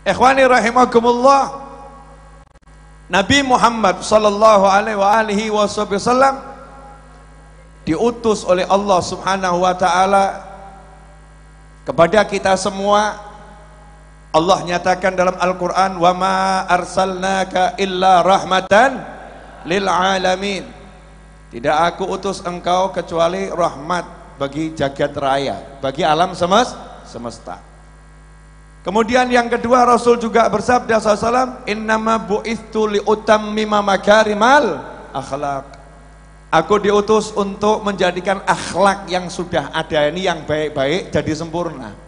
Ikhwani rahimakumullah, Nabi Muhammad sallallahu alaihi wasallam diutus oleh Allah Subhanahu wa taala kepada kita semua. Allah nyatakan dalam Al-Qur'an, "Wa ma arsalnaka illa rahmatan lil alamin." Tidak aku utus engkau kecuali rahmat bagi jagat raya, bagi alam semesta. Kemudian yang kedua, Rasul juga bersabda SAW, "Innama bu'ithu liutammima makarimal akhlak." Aku diutus untuk menjadikan akhlak yang sudah ada ini, yang baik-baik jadi sempurna.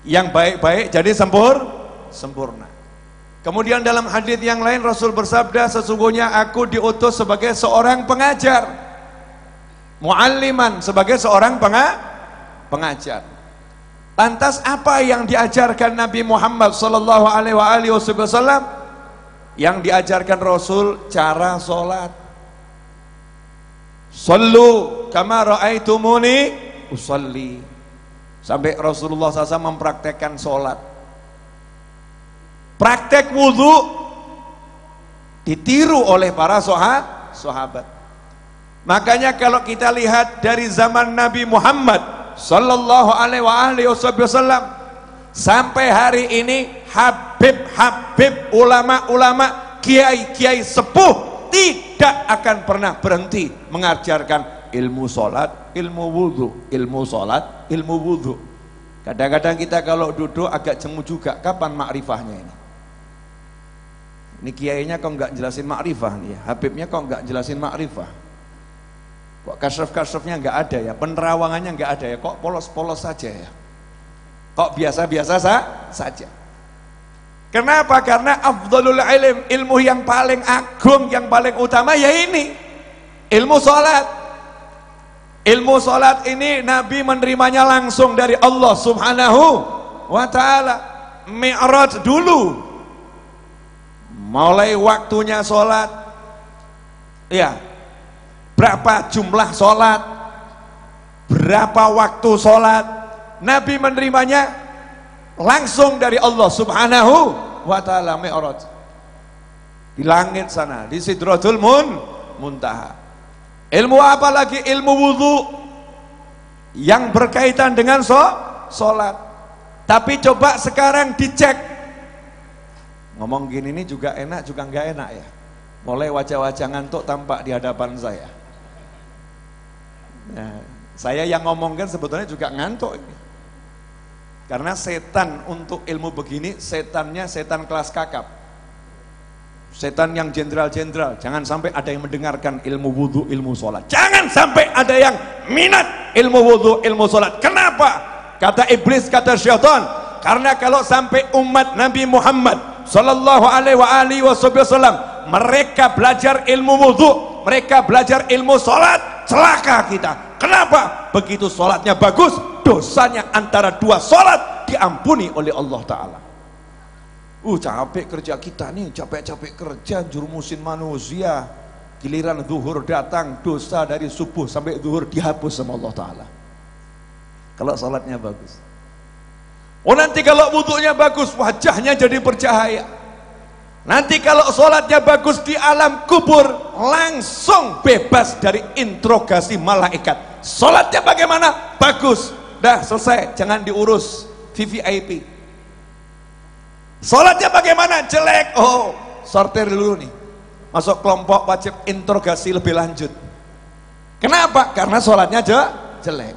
Yang baik-baik jadi sempurna. Kemudian dalam hadis yang lain Rasul bersabda, "Sesungguhnya aku diutus sebagai seorang pengajar." Mualliman, sebagai seorang pengajar. Lantas apa yang diajarkan Nabi Muhammad sallallahu alaihi wasallam? Yang diajarkan Rasul cara sholat. Sallu kama ra'aitumuni usalli. Sampai Rasulullah SAW mempraktekkan sholat. Praktek wudhu ditiru oleh para sahabat. Makanya kalau kita lihat dari zaman Nabi Muhammad sallallahu alaihi wasallam sampai hari ini, habib-habib, ulama-ulama, kiai-kiai sepuh tidak akan pernah berhenti mengajarkan ilmu sholat, ilmu wudhu, ilmu sholat, ilmu wudhu. Kadang-kadang kita kalau duduk agak jemu juga, kapan makrifahnya ini? Ini kiainya kok nggak jelasin makrifah nih, habibnya kok nggak jelasin makrifah. Kok kasraf-kasrafnya nggak ada ya, penerawangannya nggak ada ya, kok polos-polos saja ya, kok biasa-biasa saja. Kenapa? Karena afdhalul ilm, ilmu yang paling agung, yang paling utama ya ini, ilmu sholat. Ilmu sholat ini Nabi menerimanya langsung dari Allah Subhanahu wa ta'ala. Mi'raj dulu, mulai waktunya sholat ya, berapa jumlah sholat, berapa waktu sholat, Nabi menerimanya langsung dari Allah Subhanahu wa ta'ala. Mi'raj di langit sana, di Sidratul Muntaha. Ilmu apa lagi? Ilmu wudhu yang berkaitan dengan sholat. Tapi coba sekarang dicek, ngomong gini ini juga enak juga nggak enak ya, mulai wajah-wajah ngantuk tampak di hadapan saya. Nah, saya yang ngomong kan sebetulnya juga ngantuk ini. Karena setan untuk ilmu begini, setannya setan kelas kakap, setan yang jenderal-jenderal. Jangan sampai ada yang mendengarkan ilmu wudhu, ilmu sholat. Jangan sampai ada yang minat ilmu wudhu, ilmu sholat. Kenapa? Kata iblis, kata syaitan, karena kalau sampai umat Nabi Muhammad sallallahu alaihi wasallam mereka belajar ilmu wudhu, mereka belajar ilmu sholat, celaka kita. Kenapa? Begitu sholatnya bagus, dosanya antara dua sholat diampuni oleh Allah Ta'ala. Capek kerja kita nih, capek-capek kerja, jurumusin manusia, giliran zuhur datang, dosa dari subuh sampai zuhur dihapus sama Allah Ta'ala. Kalau sholatnya bagus. Nanti kalau wudhunya bagus, wajahnya jadi bercahaya. Nanti kalau sholatnya bagus di alam kubur, langsung bebas dari interogasi malaikat. Sholatnya bagaimana? Bagus, dah selesai, jangan diurus VVIP. Sholatnya bagaimana? Jelek, sortir dulu nih, masuk kelompok wajib interogasi lebih lanjut. Kenapa? Karena sholatnya jelek.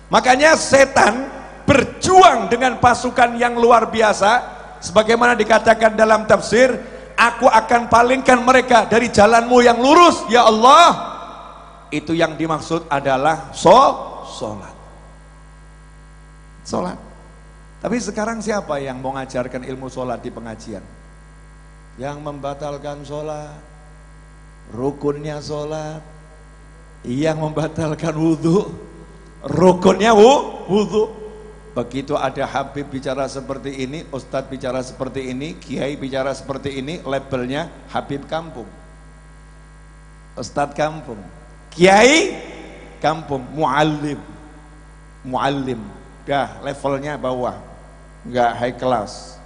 Makanya setan berjuang dengan pasukan yang luar biasa, sebagaimana dikatakan dalam tafsir, aku akan palingkan mereka dari jalanmu yang lurus ya Allah. Itu yang dimaksud adalah sholat. Tapi sekarang siapa yang mau mengajarkan ilmu sholat di pengajian? Yang membatalkan sholat, rukunnya sholat, yang membatalkan wudhu, rukunnya wudhu. Begitu ada habib bicara seperti ini, ustadz bicara seperti ini, kiai bicara seperti ini, labelnya habib kampung, ustadz kampung, kiai kampung, muallim, dah levelnya bawah, nggak high class.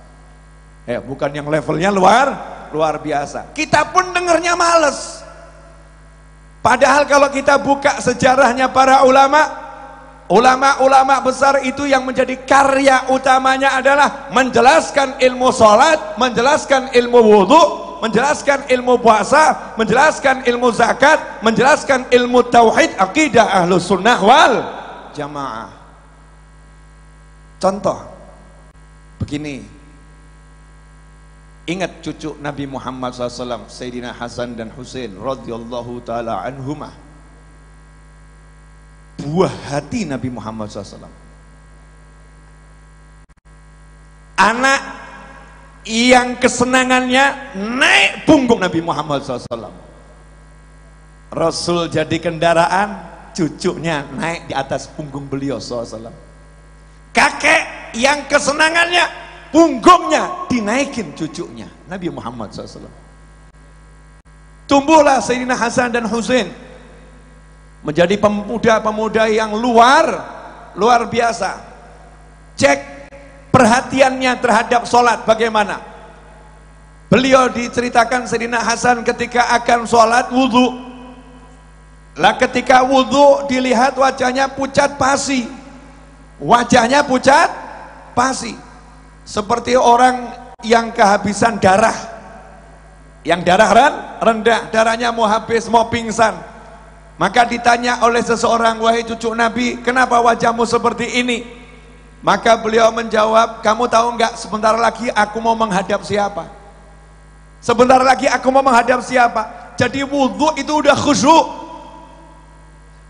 Bukan yang levelnya luar biasa. Kita pun dengarnya males. Padahal kalau kita buka sejarahnya para ulama besar itu yang menjadi karya utamanya adalah menjelaskan ilmu sholat, menjelaskan ilmu wudhu, menjelaskan ilmu puasa, menjelaskan ilmu zakat, menjelaskan ilmu tauhid, akidah ahlus sunnah wal jamaah. Contoh begini, ingat cucu Nabi Muhammad SAW, Sayyidina Hasan dan Husain radhiyallahu ta'ala anhumah, buah hati Nabi Muhammad SAW, anak yang kesenangannya naik punggung Nabi Muhammad SAW. Rasul jadi kendaraan, cucunya naik di atas punggung beliau SAW. Kakek yang kesenangannya punggungnya dinaikin cucunya Nabi Muhammad SAW. Tumbuhlah Sayyidina Hasan dan Husain menjadi pemuda-pemuda yang luar biasa. Cek perhatiannya terhadap sholat bagaimana. Beliau diceritakan Sayyidina Hasan ketika akan sholat wudhu, lah ketika wudhu dilihat wajahnya pucat pasi, wajahnya pucat pasi, seperti orang yang kehabisan darah, yang darah rendah, darahnya mau habis, mau pingsan. Maka ditanya oleh seseorang, wahai cucu Nabi, kenapa wajahmu seperti ini? Maka beliau menjawab, kamu tahu enggak, sebentar lagi aku mau menghadap siapa? Sebentar lagi aku mau menghadap siapa? Jadi wudhu itu udah khusyuk,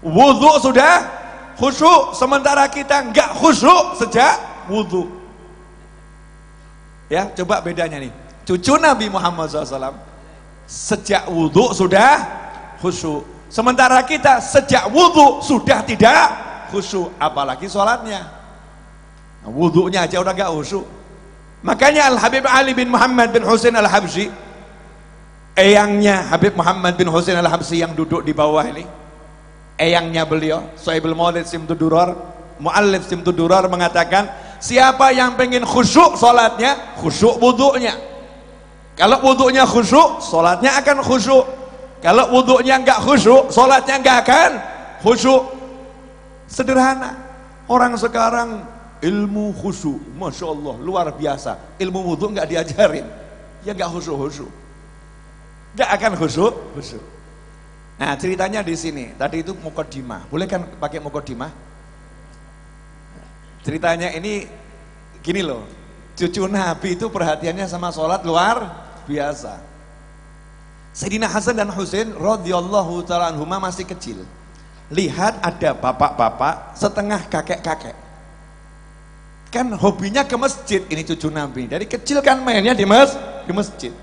wudhu sudah khusyuk, sementara kita enggak khusyuk sejak wudhu. Ya, coba bedanya nih. Cucu Nabi Muhammad SAW sejak wudhu sudah khusyuk, sementara kita sejak wudhu sudah tidak khusyuk, apalagi sholatnya. Wudhunya aja udah gak khusyuk. Makanya Al-Habib Ali bin Muhammad bin Husain Al-Habsyi, eyangnya Habib Muhammad bin Husain Al-Habsyi yang duduk di bawah ini, eyangnya beliau, Sahibul Maulid Simtud Durar, Muallif Simtud Durar, mengatakan, siapa yang pengen khusyuk sholatnya, khusyuk wudhunya. Kalau wudhunya khusyuk, sholatnya akan khusyuk. Kalau wudhunya enggak khusyuk, sholatnya enggak akan khusyuk. Sederhana. Orang sekarang ilmu khusyuk, Masya Allah, luar biasa. Ilmu wudhu enggak diajarin, ya enggak khusyuk-khusyuk, enggak akan khusyuk. Nah ceritanya di sini. Tadi itu muqaddimah, boleh kan pakai muqaddimah? Ceritanya ini gini loh, cucu Nabi itu perhatiannya sama sholat luar biasa. Sayyidina Hasan dan Husain radhiyallahu ta'ala anhuma masih kecil. Lihat ada bapak-bapak setengah kakek-kakek, kan hobinya ke masjid. Ini cucu Nabi dari kecil kan mainnya di masjid.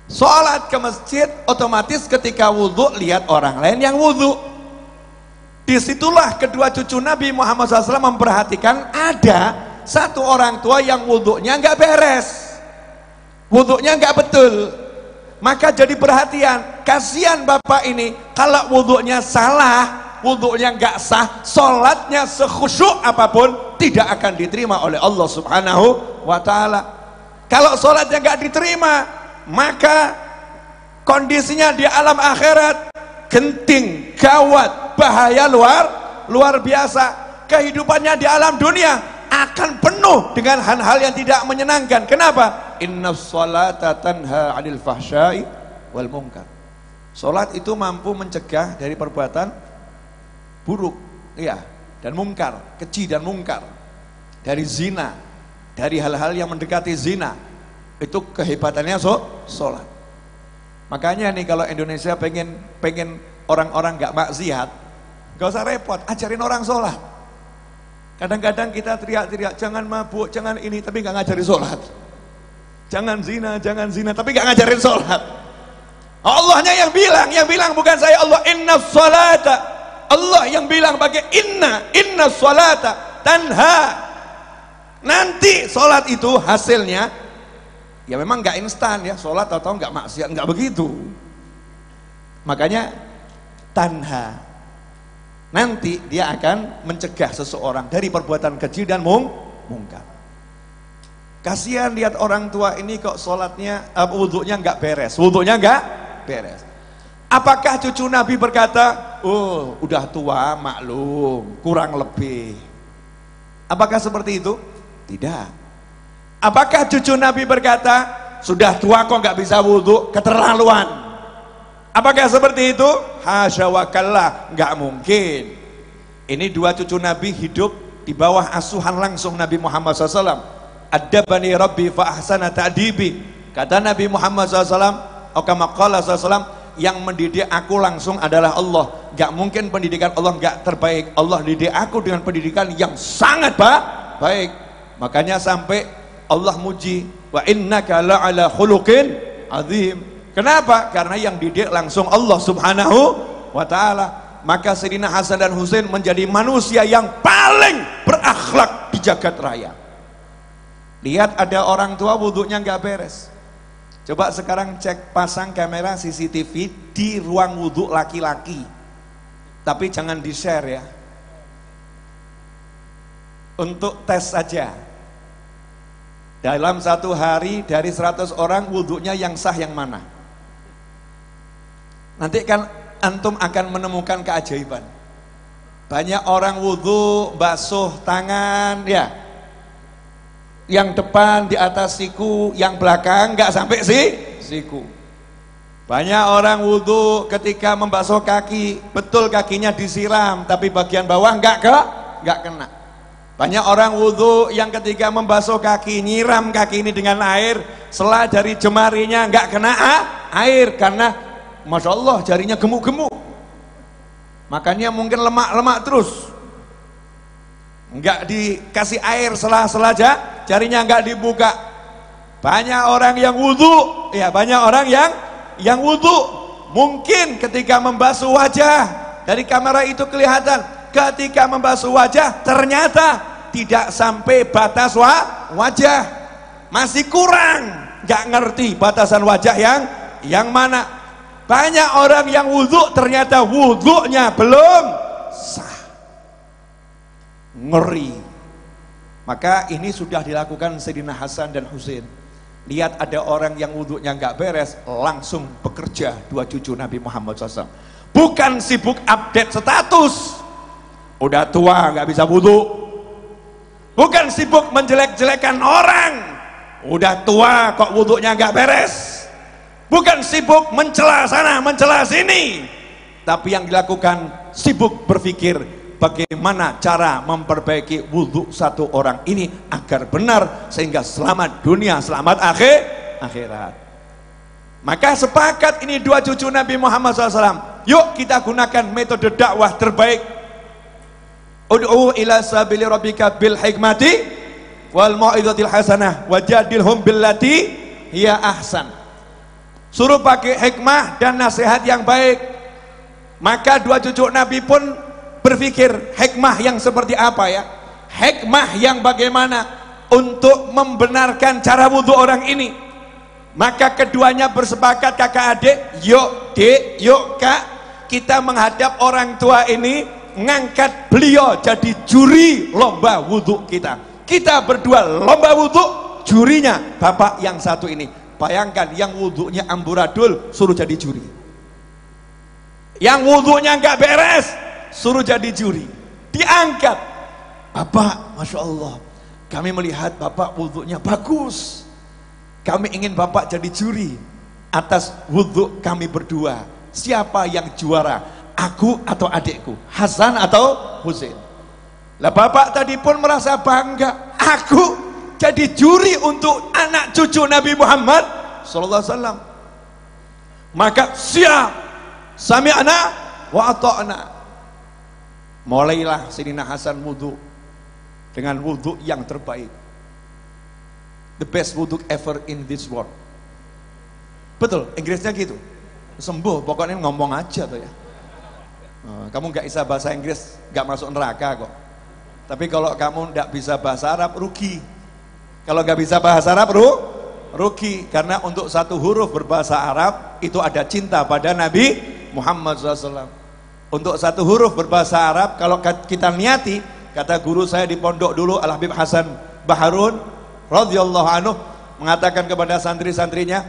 Sholat ke masjid, otomatis ketika wudhu lihat orang lain yang wudhu. Disitulah kedua cucu Nabi Muhammad SAW memperhatikan ada satu orang tua yang wudhunya nggak beres, wudhunya nggak betul. Maka jadi perhatian, kasihan bapak ini kalau wudhunya salah, wudhunya nggak sah, sholatnya sekhusyuk apapun tidak akan diterima oleh Allah Subhanahu wa ta'ala. Kalau sholatnya nggak diterima, maka kondisinya di alam akhirat genting, gawat, bahaya luar biasa. Kehidupannya di alam dunia akan penuh dengan hal-hal yang tidak menyenangkan. Kenapa? Innas sholata tanha 'anil fahsya'i wal munkar. Salat itu mampu mencegah dari perbuatan buruk, ya, dan mungkar, keji dan mungkar, dari zina, dari hal-hal yang mendekati zina. Itu kehebatannya salat. Makanya nih kalau Indonesia pengen orang-orang gak maksiat, gak usah repot, ajarin orang sholat. Kadang-kadang kita teriak-teriak, jangan mabuk, jangan ini, tapi gak ngajarin sholat. Jangan zina, tapi gak ngajarin sholat. Allahnya yang bilang bukan saya. Allah, inna sholata, Allah yang bilang pakai inna sholata tanha. Nanti sholat itu hasilnya ya memang gak instan ya, sholat atau gak maksiat, gak begitu. Makanya tanha, nanti dia akan mencegah seseorang dari perbuatan keji dan mungkar. Kasihan lihat orang tua ini kok sholatnya, wudhunya nggak beres, wudhunya nggak beres. Apakah cucu Nabi berkata, oh udah tua maklum, kurang lebih? Apakah seperti itu? Tidak. Apakah cucu Nabi berkata, sudah tua kok nggak bisa wudhu, keterlaluan? Apakah seperti itu? Hasya wa kalla, nggak mungkin. Ini dua cucu Nabi hidup di bawah asuhan langsung Nabi Muhammad SAW. Adabani Rabbi fa ahsana ta'dibi. Kata Nabi Muhammad SAW, atau kama qala SAW, yang mendidik aku langsung adalah Allah. Gak mungkin pendidikan Allah gak terbaik. Allah didik aku dengan pendidikan yang sangat baik. Makanya sampai Allah muji, wa innaka la'ala khuluqin azim. Kenapa? Karena yang didik langsung Allah subhanahu wa ta'ala. Maka Sayyidina Hasan dan Husain menjadi manusia yang paling berakhlak di jagat raya. Lihat ada orang tua wudhunya nggak beres. Coba sekarang cek, pasang kamera CCTV di ruang wudhu laki-laki. Tapi jangan di-share ya. Untuk tes saja. Dalam satu hari dari 100 orang wudhunya yang sah yang mana? Nanti kan antum akan menemukan keajaiban. Banyak orang wudhu basuh tangan ya. Yang depan di atas siku, yang belakang nggak sampai siku. Banyak orang wudhu ketika membasuh kaki, betul kakinya disiram, tapi bagian bawah nggak kena. Banyak orang wudhu yang ketika membasuh kaki, nyiram kaki ini dengan air, setelah dari jemarinya nggak kena air, karena Masya Allah jarinya gemuk-gemuk. Makanya mungkin lemak-lemak terus. Enggak dikasih air sela-sela jarinya enggak dibuka. Banyak orang yang wudhu, ya banyak orang yang wudhu mungkin ketika membasuh wajah, dari kamera itu kelihatan ketika membasuh wajah ternyata tidak sampai batas wajah, masih kurang, enggak ngerti batasan wajah yang mana. Banyak orang yang wudhu ternyata wudhunya belum sah. Ngeri. Maka ini sudah dilakukan Sayyidina Hasan dan Husain. Lihat ada orang yang wudhunya nggak beres, langsung bekerja dua cucu Nabi Muhammad SAW. Bukan sibuk update status, udah tua nggak bisa wudhu. Bukan sibuk menjelek-jelekan orang, udah tua kok wudhunya nggak beres. Bukan sibuk mencela sana mencela sini, tapi yang dilakukan sibuk berpikir bagaimana cara memperbaiki wudhu satu orang ini agar benar sehingga selamat dunia, selamat akhirat. Maka sepakat ini dua cucu Nabi Muhammad SAW. Yuk kita gunakan metode dakwah terbaik. Ud'u ila sabili rabbika bil hikmati wal mau'izatil hasanah wajadilhum billati hiya ahsan. Suruh pakai hikmah dan nasihat yang baik. Maka dua cucu Nabi pun berpikir hikmah yang seperti apa ya? Hikmah yang bagaimana untuk membenarkan cara wudhu orang ini. Maka keduanya bersepakat kakak adik, yuk dek, yuk kak, kita menghadap orang tua ini, ngangkat beliau jadi juri lomba wudhu kita. Kita berdua lomba wudhu, jurinya bapak yang satu ini. Bayangkan yang wudhunya amburadul suruh jadi juri, yang wudhunya nggak beres suruh jadi juri, diangkat. Bapak, Masya Allah, kami melihat bapak wudhunya bagus, kami ingin bapak jadi juri atas wudhu kami berdua. Siapa yang juara, aku atau adikku, Hasan atau Husain? Lah bapak tadi pun merasa bangga, aku jadi juri untuk anak cucu Nabi Muhammad sallallahu alaihi wasallam. Maka siap, sami'na wa ata'na. Mulailah Sayyidina Hasan wudhu dengan wudhu yang terbaik, the best wudhu ever in this world. Betul, Inggrisnya gitu. Sembuh, pokoknya ngomong aja tuh ya. Kamu nggak bisa bahasa Inggris, nggak masuk neraka kok. Tapi kalau kamu nggak bisa bahasa Arab, rugi. Kalau nggak bisa bahasa Arab, rugi. Karena untuk satu huruf berbahasa Arab itu ada cinta pada Nabi Muhammad SAW. Untuk satu huruf berbahasa Arab, kalau kita niati, kata guru saya di pondok dulu, Al-Habib Hasan Baharun radhiyallahu anhu mengatakan kepada santri-santrinya,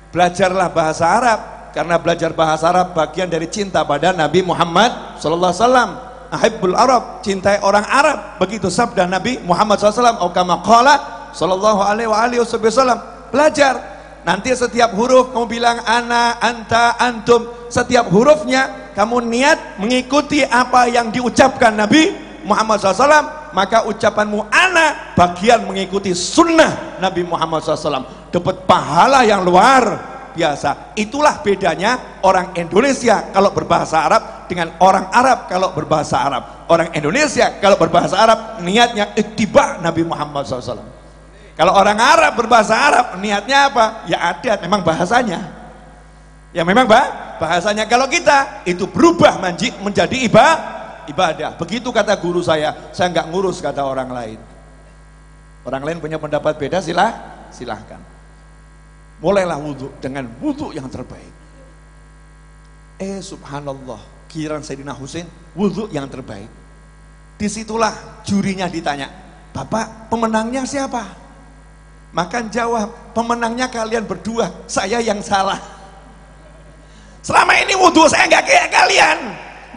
belajarlah bahasa Arab, karena belajar bahasa Arab bagian dari cinta pada Nabi Muhammad sallallahu alaihi wasallam. Ahibbul Arab, cintai orang Arab, begitu sabda Nabi Muhammad SAW, atau kama qala sallallahu alaihi wasallam. Belajar, nanti setiap huruf kamu bilang ana, anta, antum, setiap hurufnya kamu niat mengikuti apa yang diucapkan Nabi Muhammad SAW, maka ucapanmu ana bagian mengikuti sunnah Nabi Muhammad SAW, dapat pahala yang luar biasa. Itulah bedanya orang Indonesia kalau berbahasa Arab dengan orang Arab kalau berbahasa Arab. Orang Indonesia kalau berbahasa Arab niatnya ittiba Nabi Muhammad SAW. Kalau orang Arab berbahasa Arab niatnya apa? Ya adat, memang bahasanya. Ya memang bahasanya. Kalau kita itu berubah menjadi ibadah. Begitu kata guru saya nggak ngurus kata orang lain. Orang lain punya pendapat beda, silahkan. Mulailah wudhu dengan wudhu yang terbaik. Subhanallah, giliran Sayyidina Husain wudhu yang terbaik. Disitulah jurinya ditanya, Bapak pemenangnya siapa? Maka jawab, pemenangnya kalian berdua, saya yang salah. Selama ini wudhu saya nggak kayak kalian.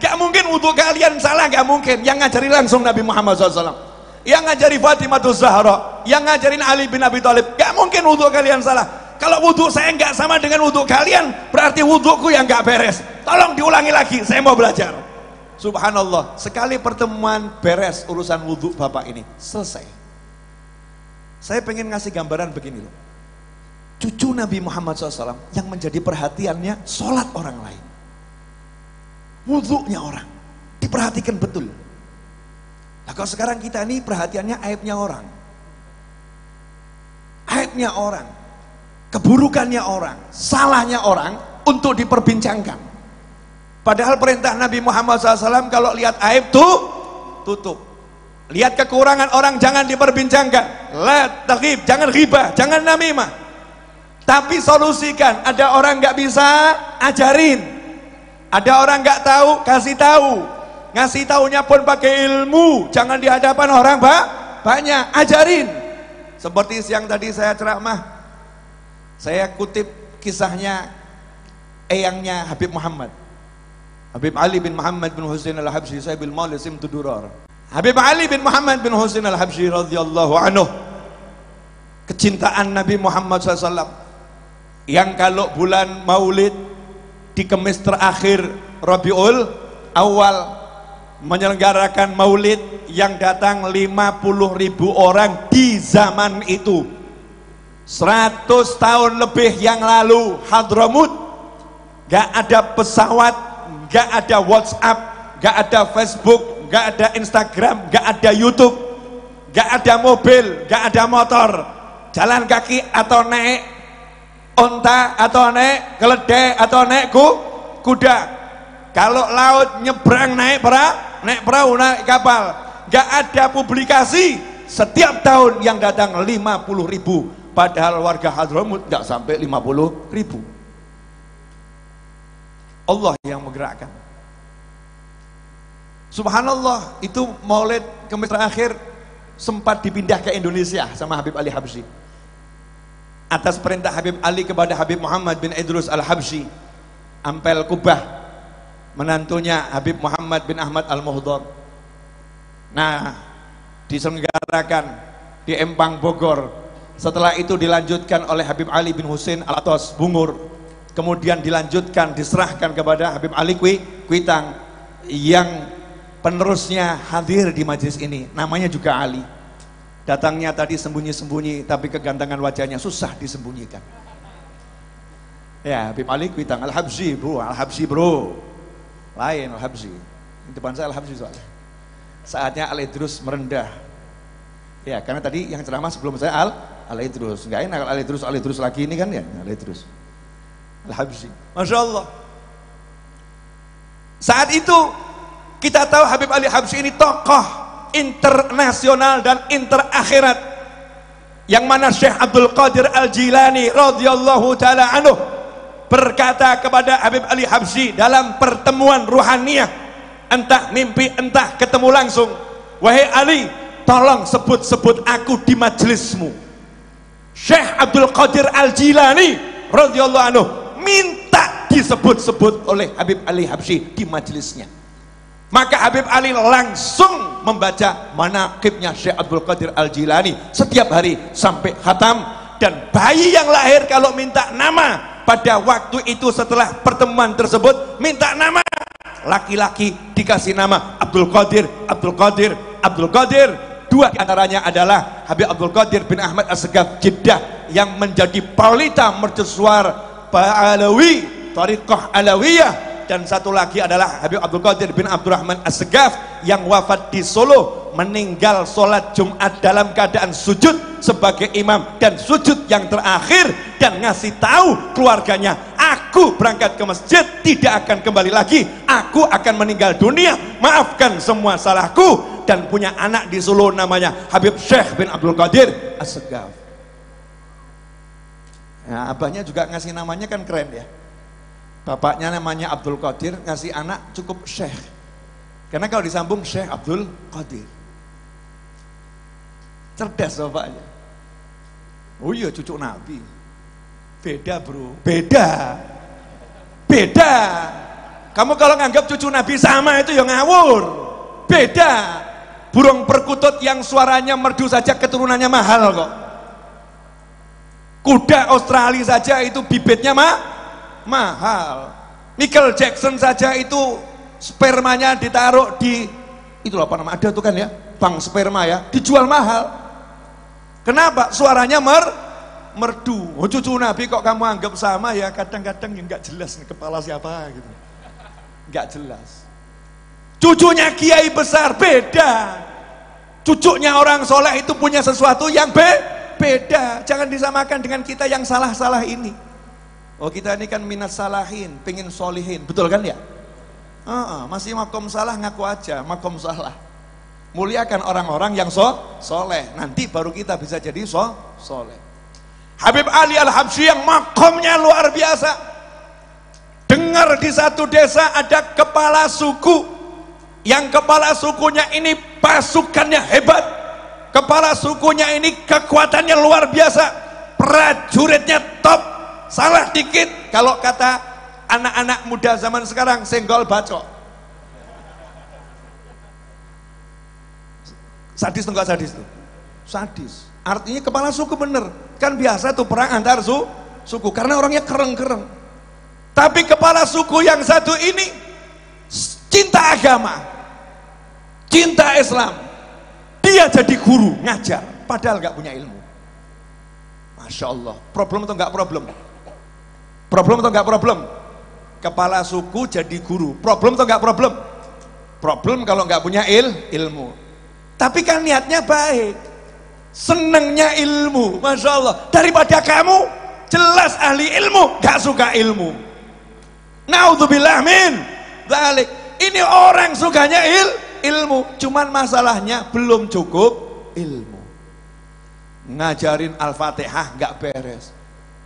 Nggak mungkin wudhu kalian salah, nggak mungkin. Yang ngajari langsung Nabi Muhammad SAW, yang ngajari Fatimah Zahra, yang ngajarin Ali bin Abi Thalib. Nggak mungkin wudhu kalian salah. Kalau wudhu saya nggak sama dengan wudhu kalian, berarti wudhuku yang nggak beres. Tolong diulangi lagi, saya mau belajar. Subhanallah, sekali pertemuan beres urusan wudhu bapak ini, selesai. Saya pengen ngasih gambaran begini loh. Cucu Nabi Muhammad SAW yang menjadi perhatiannya sholat orang lain, wudhunya orang, diperhatikan betul. Nah kalau sekarang kita ini perhatiannya aibnya orang, keburukannya orang, salahnya orang untuk diperbincangkan. Padahal perintah Nabi Muhammad SAW kalau lihat aib tuh tutup. Lihat kekurangan orang jangan diperbincangkan. La taghib, jangan ghibah, jangan namimah. Tapi solusikan. Ada orang nggak bisa, ajarin. Ada orang nggak tahu, kasih tahu. Ngasih taunya pun pakai ilmu, jangan di hadapan orang banyak, ajarin. Seperti siang tadi saya ceramah, saya kutip kisahnya eyangnya Habib Muhammad, Habib Ali bin Muhammad bin Husain al-Habsyi, Sahibul Malisim Tudurar. Habib Ali bin Muhammad bin Husain al-Habsyi radhiyallahu anhu, kecintaan Nabi Muhammad SAW, yang kalau bulan Maulid di Kemis terakhir Rabiul Awal menyelenggarakan Maulid yang datang 50.000 orang di zaman itu. 100 tahun lebih yang lalu Hadramut, gak ada pesawat, gak ada WhatsApp, gak ada Facebook, gak ada Instagram, gak ada YouTube, gak ada mobil, gak ada motor, jalan kaki atau naik onta atau naik keledai atau naik kuda. Kalau laut nyebrang naik perahu, naik kapal. Gak ada publikasi, setiap tahun yang datang 50.000. Padahal warga Hadramut gak sampai 50.000. Allah yang menggerakkan. Subhanallah, itu Maulid Kemis terakhir sempat dipindah ke Indonesia sama Habib Ali Habsyi. Atas perintah Habib Ali kepada Habib Muhammad bin Idrus al-Habsyi, Ampel Kubah, menantunya Habib Muhammad bin Ahmad al-Muhdar. Nah, diselenggarakan di Empang Bogor. Setelah itu dilanjutkan oleh Habib Ali bin Husain al-Atas Bungur. Kemudian dilanjutkan, diserahkan kepada Habib Ali Kuitang, yang penerusnya hadir di majelis ini, namanya juga Ali. Datangnya tadi sembunyi-sembunyi, tapi kegantengan wajahnya susah disembunyikan. Ya, Habib Ali Kuitang al-Habsyi bro, al-Habsyi bro, lain al-Habsyi. Di depan saya al-Habsyi soalnya. Saatnya Al-Idrus merendah. Ya, karena tadi yang ceramah sebelum saya Al-Idrus, nggak enak Al-Idrus lagi ini kan ya, Al-Idrus, al-Habsyi. Masya Allah. Saat itu kita tahu Habib Ali Habsyi ini tokoh internasional dan interakhirat, yang mana Syekh Abdul Qadir Al-Jilani radhiyallahu taala anhu berkata kepada Habib Ali Habsyi dalam pertemuan ruhaniyah, entah mimpi entah ketemu langsung, wahai Ali, tolong sebut-sebut aku di majelismu. Syekh Abdul Qadir Al-Jilani radhiyallahu anhu minta disebut-sebut oleh Habib Ali Habsyi di majelisnya. Maka Habib Ali langsung membaca manaqibnya Syekh Abdul Qadir Al-Jilani setiap hari sampai khatam. Dan bayi yang lahir kalau minta nama pada waktu itu setelah pertemuan tersebut minta nama, laki-laki dikasih nama Abdul Qadir, Abdul Qadir, Abdul Qadir. Dua antaranya adalah Habib Abdul Qadir bin Ahmad As-Segaf Jeddah yang menjadi paulita mercusuar Alawi, Thariqah Alawiyah, dan satu lagi adalah Habib Abdul Qadir bin Abdurrahman As-Segaf yang wafat di Solo, meninggal sholat Jumat dalam keadaan sujud sebagai imam dan sujud yang terakhir, dan ngasih tahu keluarganya, aku berangkat ke masjid tidak akan kembali lagi, aku akan meninggal dunia, maafkan semua salahku. Dan punya anak di Solo namanya Habib Syekh bin Abdul Qadir As-Segaf. Nah, abahnya juga ngasih namanya kan keren ya. Bapaknya namanya Abdul Qadir, ngasih anak cukup Syekh. Karena kalau disambung Syekh Abdul Qadir. Cerdas bapaknya. Oh iya, cucu Nabi. Beda bro, beda. Beda. Kamu kalau nganggap cucu Nabi sama itu ya ngawur. Beda. Burung perkutut yang suaranya merdu saja keturunannya mahal kok. Kuda Australia saja itu bibitnya mahal. Michael Jackson saja itu spermanya ditaruh di itu apa nama, ada tuh kan ya, bank sperma ya, dijual mahal. Kenapa? Suaranya merdu. Oh, cucu Nabi kok kamu anggap sama ya, kadang-kadang ya nggak jelas nih kepala siapa gitu, nggak jelas. Cucunya kiai besar beda, cucunya orang soleh itu punya sesuatu yang beda. Jangan disamakan dengan kita yang salah-salah ini. Oh, kita ini kan minas salahin, pengen solihin, betul kan ya? Masih makom salah ngaku aja, makom salah. Muliakan orang-orang yang soleh, nanti baru kita bisa jadi soleh. Habib Ali Al-Habsyi yang makomnya luar biasa. Dengar di satu desa ada kepala suku, yang kepala sukunya ini pasukannya hebat, kepala sukunya ini kekuatannya luar biasa, prajuritnya top, salah dikit kalau kata anak-anak muda zaman sekarang senggol bacok. Sadis tuh, enggak sadis tuh? Sadis. Artinya kepala suku bener. Kan biasa tuh perang antar suku karena orangnya kereng-kereng. Tapi kepala suku yang satu ini cinta agama, cinta Islam. Dia jadi guru ngajar padahal nggak punya ilmu. Masya Allah. Problem atau nggak problem? Problem atau nggak problem? Kepala suku jadi guru. Problem atau nggak problem? Problem kalau nggak punya ilmu. Tapi kan niatnya baik, senengnya ilmu, Masya Allah. Daripada kamu jelas ahli ilmu nggak suka ilmu. Naudzubillah min dzalik. Ini orang sukanya ilmu, cuman masalahnya belum cukup ilmu. Ngajarin Al-Fatihah nggak beres,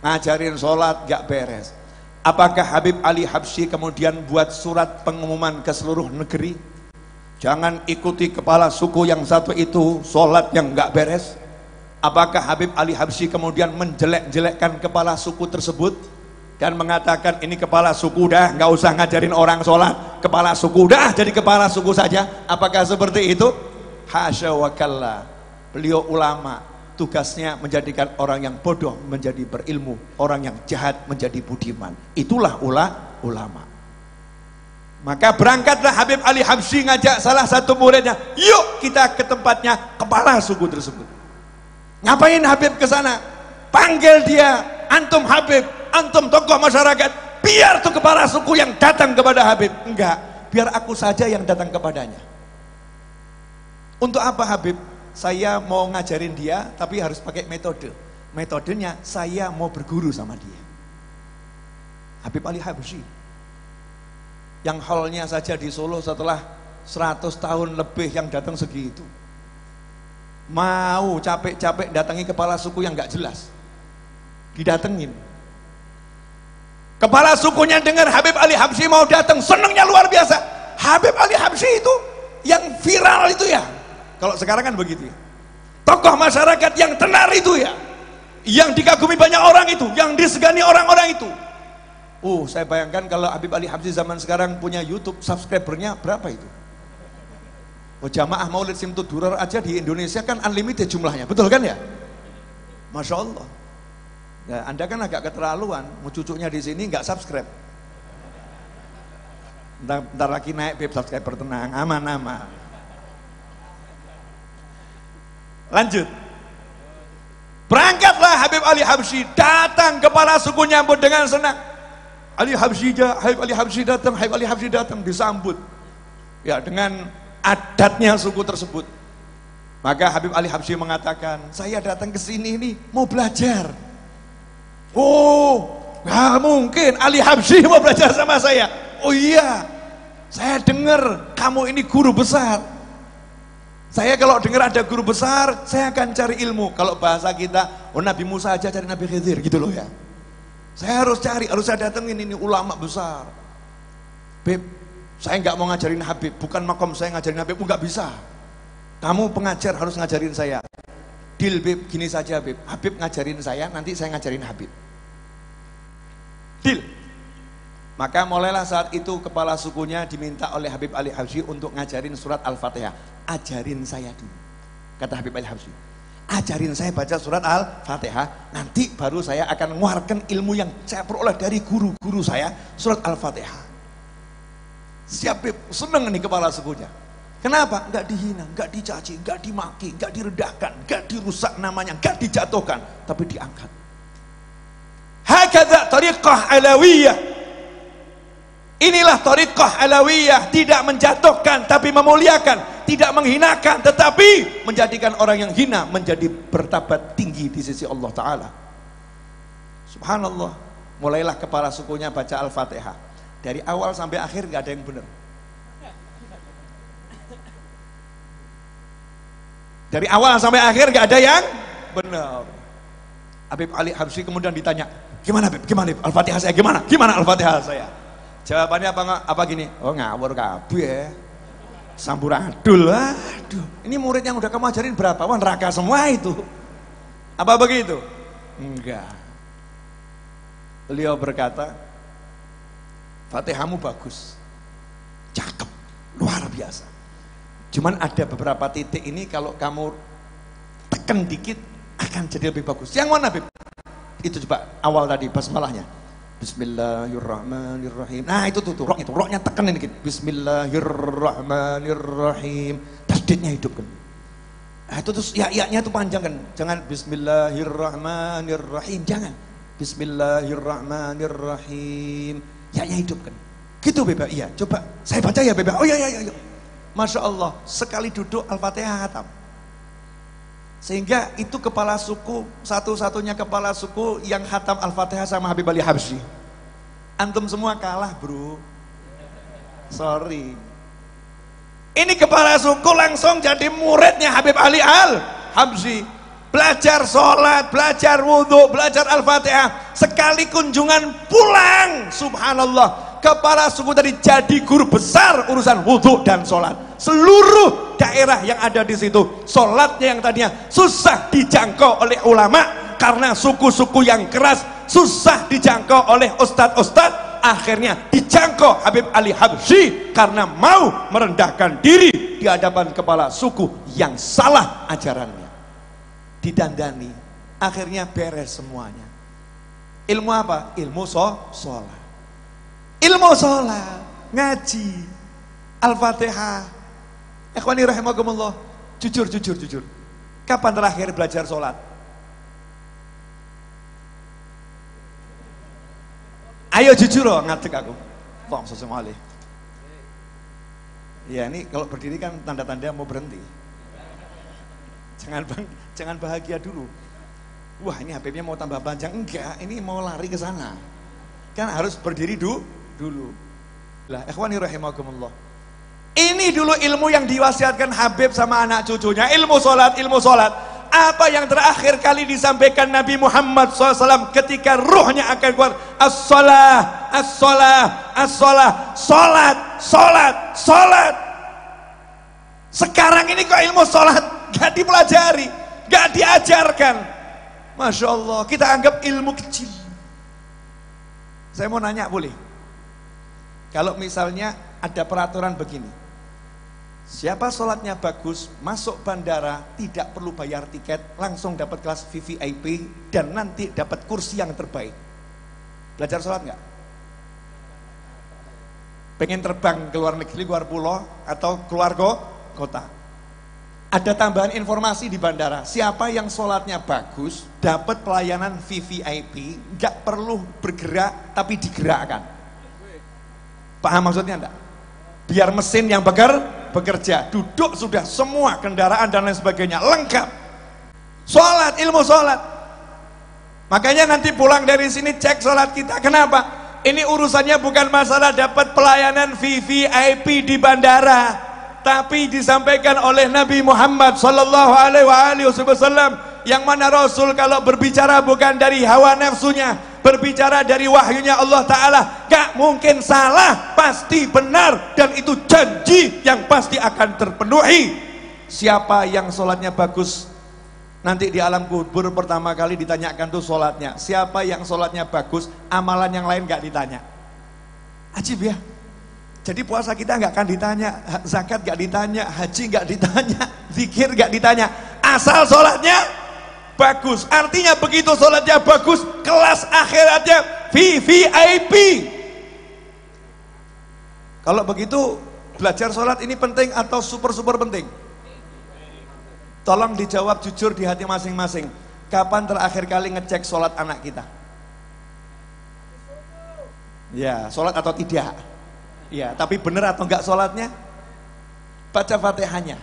ngajarin sholat nggak beres. Apakah Habib Ali Habsyi kemudian buat surat pengumuman ke seluruh negeri, jangan ikuti kepala suku yang satu itu sholat yang nggak beres? Apakah Habib Ali Habsyi kemudian menjelek-jelekkan kepala suku tersebut dan mengatakan ini kepala suku dah nggak usah ngajarin orang sholat, kepala suku dah jadi kepala suku saja? Apakah seperti itu? Hasya wa kalla. Beliau ulama, tugasnya menjadikan orang yang bodoh menjadi berilmu, orang yang jahat menjadi budiman. Itulah ulama. Maka berangkatlah Habib Ali Habsyi ngajak salah satu muridnya, yuk kita ke tempatnya kepala suku tersebut. Ngapain Habib ke sana? Panggil dia, antum Habib, antum tokoh masyarakat, biar tuh kepala suku yang datang kepada Habib. Enggak, biar aku saja yang datang kepadanya. Untuk apa Habib? Saya mau ngajarin dia, tapi harus pakai metode. Metodenya saya mau berguru sama dia. Habib Ali Habsyi, yang hallnya saja di Solo setelah 100 tahun lebih yang datang segitu, mau capek-capek datangi kepala suku yang nggak jelas, didatengin. Kepala sukunya dengar Habib Ali Habsyi mau datang, senangnya luar biasa. Habib Ali Habsyi itu yang viral itu ya, kalau sekarang kan begitu ya, tokoh masyarakat yang tenar itu ya, yang dikagumi banyak orang itu, yang disegani orang-orang itu. Saya bayangkan kalau Habib Ali Habsyi zaman sekarang punya YouTube, subscribernya berapa itu? Jamaah Maulid Simtud Durar aja di Indonesia kan unlimited jumlahnya, betul kan ya? Masya Allah. Ya, Anda kan agak keterlaluan, mau cucunya di sini nggak subscribe. Ntar lagi naik Beb subscriber, tenang, aman-aman. Lanjut. Berangkatlah Habib Ali Habsyi, datang kepala suku nyambut dengan senang. Habib Ali Habsyi datang, Habib Ali Habsyi datang, disambut. Ya, dengan adatnya suku tersebut. Maka Habib Ali Habsyi mengatakan, saya datang ke sini ini mau belajar. Nggak mungkin Ali Habsyi mau belajar sama saya. Oh iya, saya dengar kamu ini guru besar. Saya kalau dengar ada guru besar, saya akan cari ilmu. Kalau bahasa kita, Nabi Musa aja cari Nabi Khidir gitu loh ya. Saya harus cari, harus saya datengin ini ulama besar. Beb, saya nggak mau ngajarin Habib, bukan makom saya ngajarin Habib, nggak bisa. Kamu pengajar harus ngajarin saya. Deal Beb, gini saja Beb, Habib ngajarin saya, nanti saya ngajarin Habib. Deal. Maka mulailah saat itu kepala sukunya diminta oleh Habib Ali Habsyi untuk ngajarin surat Al-Fatihah. Ajarin saya dulu, kata Habib Ali Habsyi. Ajarin saya baca surat Al-Fatihah, nanti baru saya akan mengeluarkan ilmu yang saya peroleh dari guru-guru saya, surat Al-Fatihah. Siap Beb, seneng nih kepala sukunya. Kenapa? Enggak dihina, enggak dicaci, enggak dimaki, enggak direndahkan, enggak dirusak namanya, enggak dijatuhkan, tapi diangkat. Hakadha tariqah alawiyah. Inilah tariqah alawiyah, tidak menjatuhkan tapi memuliakan, tidak menghinakan tetapi menjadikan orang yang hina menjadi bertabat tinggi di sisi Allah Ta'ala. Subhanallah. Mulailah kepala sukunya baca Al-Fatihah, dari awal sampai akhir nggak ada yang benar. Dari awal sampai akhir nggak ada yang benar. Habib Ali Habsyi kemudian ditanya, gimana Habib? Gimana Habib? Al-Fatihah saya gimana? Gimana Al-Fatihah saya? Jawabannya apa gini? Ngawur kabeh. Samburadul. Aduh, ini murid yang udah kamu ajarin berapa? Wah, neraka semua itu. Apa begitu? Enggak. Beliau berkata, Fatihahmu bagus, cakep, luar biasa. Cuman ada beberapa titik ini kalau kamu tekan dikit akan jadi lebih bagus. Yang mana Bib? Itu coba awal tadi basmalahnya. Bismillahirrahmanirrahim. Nah itu tuh roh itu, rohnya tekenin dikit. Bismillahirrahmanirrahim. Tasdidnya hidupkan. Nah itu terus ya-nya itu panjang kan. Jangan Bismillahirrahmanirrahim. Jangan. Bismillahirrahmanirrahim. Ya-nya hidupkan. Gitu Beba. Iya. Coba saya baca ya Beba. Oh iya. Masya Allah. Sekali duduk Al-Fatihah khatam. Sehingga itu kepala suku, satu-satunya kepala suku yang khatam Al-Fatihah sama Habib Ali Habsyi. Antum semua kalah bro, sorry. Ini kepala suku langsung jadi muridnya Habib Ali Habsyi. Belajar sholat, belajar wudhu, belajar Al-Fatihah. Sekali kunjungan pulang, subhanallah. Kepala suku tadi jadi guru besar urusan wudhu dan sholat. Seluruh daerah yang ada di situ, sholatnya yang tadinya susah dijangkau oleh ulama karena suku-suku yang keras, susah dijangkau oleh ustadz-ustadz, akhirnya dijangkau Habib Ali Habsyi karena mau merendahkan diri di hadapan kepala suku yang salah ajarannya. Didandani, akhirnya beres semuanya. Ilmu apa? Ilmu sholat. Ilmu sholat, ngaji, Al-Fatihah. Ikhwani rahimakumullah, jujur. Kapan terakhir belajar sholat? Ayo jujur loh, ngadeg aku. Tolong sesemali. Ya ini kalau berdiri kan tanda-tanda mau berhenti. Jangan bahagia dulu. Wah ini HP-nya mau tambah panjang. Enggak, ini mau lari ke sana. Kan harus berdiri dulu. Lah, ikhwani rahimakumullah. Ini dulu ilmu yang diwasiatkan Habib sama anak cucunya, ilmu sholat. Apa yang terakhir kali disampaikan Nabi Muhammad SAW ketika ruhnya akan keluar? Sholat. Sekarang ini kok ilmu sholat gak dipelajari, gak diajarkan. Masya Allah, kita anggap ilmu kecil. Saya mau nanya boleh? Kalau misalnya ada peraturan begini, siapa sholatnya bagus, masuk bandara, tidak perlu bayar tiket, langsung dapat kelas VVIP, dan nanti dapat kursi yang terbaik. Belajar sholat nggak? Pengen terbang ke luar negeri, keluar pulau, atau keluar kota? Ada tambahan informasi di bandara, siapa yang sholatnya bagus, dapat pelayanan VVIP, nggak perlu bergerak, tapi digerakkan. Paham maksudnya enggak? Biar mesin yang bekerja, duduk sudah semua kendaraan dan lain sebagainya, lengkap. Sholat, ilmu sholat. Makanya nanti pulang dari sini cek sholat kita. Kenapa? Ini urusannya bukan masalah dapat pelayanan VVIP di bandara, tapi disampaikan oleh Nabi Muhammad sallallahu alaihi wasallam, yang mana Rasul kalau berbicara bukan dari hawa nafsunya, berbicara dari wahyunya Allah Ta'ala, gak mungkin salah, pasti benar, dan itu janji yang pasti akan terpenuhi. Siapa yang sholatnya bagus, nanti di alam kubur pertama kali ditanyakan tuh sholatnya. Siapa yang sholatnya bagus, amalan yang lain gak ditanya. Ajib ya. Jadi puasa kita nggak akan ditanya, zakat nggak ditanya, haji nggak ditanya, zikir nggak ditanya, asal sholatnya bagus. Artinya begitu sholatnya bagus, kelas akhiratnya VVIP. Kalau begitu belajar sholat ini penting atau super penting? Tolong dijawab jujur di hati masing-masing. Kapan terakhir kali ngecek sholat anak kita? Ya, sholat atau tidak? Ya, tapi benar atau enggak sholatnya? Baca Fatihahnya.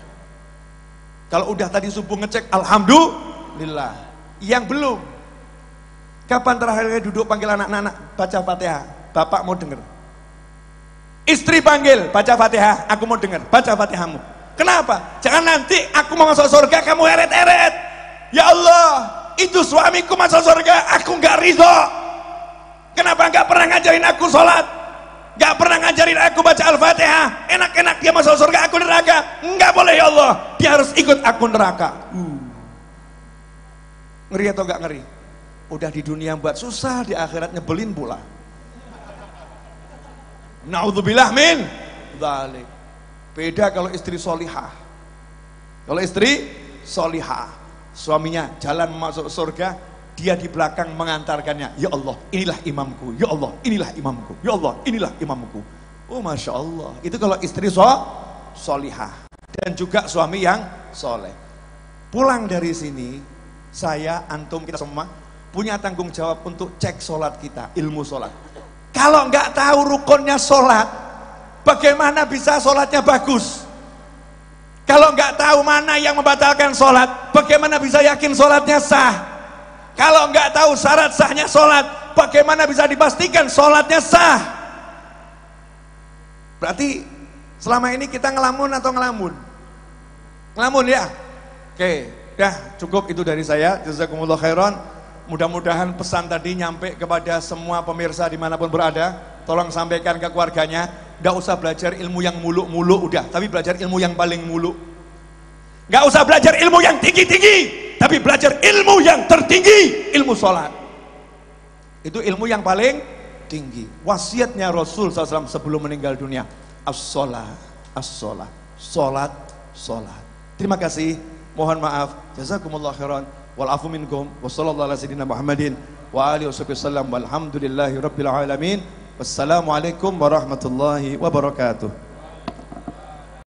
Kalau udah tadi subuh ngecek, alhamdulillah. Yang belum, kapan terakhir duduk panggil anak-anak baca Fatihah? Bapak mau dengar. Istri panggil, baca Fatihah, aku mau dengar, baca Fatihahmu. Kenapa? Jangan nanti aku mau masuk surga, kamu eret-eret. Ya Allah, itu suamiku masuk surga, aku enggak ridho. Kenapa enggak pernah ngajarin aku sholat? Gak pernah ngajarin aku baca Al-Fatihah. Enak-enak dia masuk surga, aku neraka. Enggak boleh ya Allah, dia harus ikut aku neraka. Ngeri atau gak ngeri? Udah di dunia buat susah, di akhirat nyebelin pula. Na'udzubillah min dzalik. Beda kalau istri solihah. Kalau istri solihah, suaminya jalan masuk surga, dia di belakang mengantarkannya. Ya Allah, inilah imamku. Ya Allah, inilah imamku. Ya Allah, inilah imamku. Oh Masya Allah. Itu kalau istri solihah. Dan juga suami yang soleh. Pulang dari sini, saya, antum, kita semua punya tanggung jawab untuk cek sholat kita, ilmu sholat. Kalau nggak tahu rukunnya sholat, bagaimana bisa sholatnya bagus? Kalau nggak tahu mana yang membatalkan sholat, bagaimana bisa yakin sholatnya sah? Kalau nggak tahu syarat sahnya sholat, bagaimana bisa dipastikan sholatnya sah? Berarti selama ini kita ngelamun atau ngelamun? Ngelamun ya? Oke, dah cukup itu dari saya. Jazakumullah khairan. Mudah-mudahan pesan tadi nyampe kepada semua pemirsa dimanapun berada. Tolong sampaikan ke keluarganya, nggak usah belajar ilmu yang muluk-muluk udah, tapi belajar ilmu yang paling muluk. Nggak usah belajar ilmu yang tinggi-tinggi, tapi belajar ilmu yang tertinggi, ilmu sholat. Itu ilmu yang paling tinggi. Wasiatnya Rasul SAW sebelum meninggal dunia, as-sholat, as-sholat, sholat, sholat. Terima kasih, mohon maaf, jazakumullah khairan, wal-afu minkum, wa sallallahu ala sayyidina Muhammadin wa alihi wasallam, walhamdulillahi rabbil alamin. Wassalamualaikum warahmatullahi wabarakatuh.